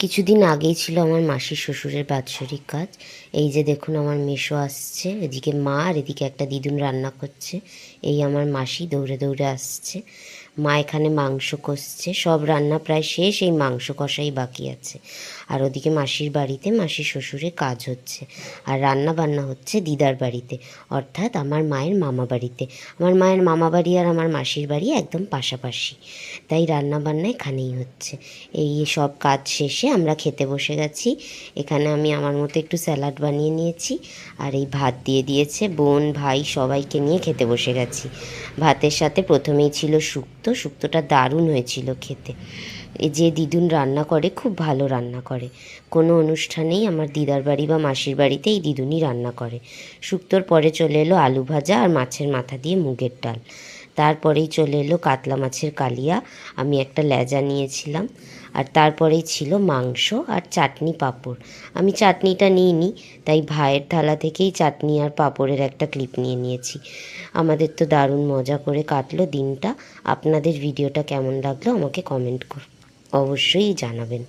কিছুদিন আগেই ছিল আমার মাসির শ্বশুরের বাৎসরিক কাজ। এই যে দেখুন আমার মেসো আসছে, এদিকে মা আর এদিকে একটা দিদুন রান্না করছে। এই আমার মাসি দৌড়ে দৌড়ে আসছে। মা এখানে মাংস কষছে, সব রান্না প্রায় শেষ, এই মাংস কষাই বাকি আছে। আর ওদিকে মাসির বাড়িতে মাসির শ্বশুরের কাজ হচ্ছে, আর রান্না বান্না হচ্ছে দিদার বাড়িতে, অর্থাৎ আমার মায়ের মামা বাড়িতে। আমার মায়ের মামা বাড়ি আর আমার মাসির বাড়ি একদম পাশাপাশি, তাই রান্না বান্না এখানেই হচ্ছে। এই সব কাজ শেষে আমরা খেতে বসে গেছি। এখানে আমি আমার মতো একটু স্যালাড বানিয়ে নিয়েছি, আর এই ভাত দিয়ে দিয়েছে বোন ভাই সবাইকে নিয়ে খেতে বসে গেছি। ভাতের সাথে প্রথমেই ছিল শুক্তো, শুক্তোটা দারুণ হয়েছিল খেতে। এই যে দিদুন রান্না করে, খুব ভালো রান্না করে। কোনো অনুষ্ঠানেই আমার দিদার বাড়ি বা মাসির বাড়িতে এই দিদুনই রান্না করে। শুক্তোর পরে চলে এলো আলু ভাজা আর মাছের মাথা দিয়ে মুগের ডাল। তারপরেই চলে এলো কাতলা মাছের কালিয়া, আমি একটা লেজা নিয়েছিলাম। আর তারপরেই ছিল মাংস আর চাটনি পাঁপড়। আমি চাটনিটা নিইনি, তাই ভাইয়ের থালা থেকেই চাটনি আর পাঁপড়ের একটা ক্লিপ নিয়ে নিয়েছি। আমাদের তো দারুণ মজা করে কাটলো দিনটা। আপনাদের ভিডিওটা কেমন লাগলো আমাকে কমেন্ট অবশ্যই জানাবেন।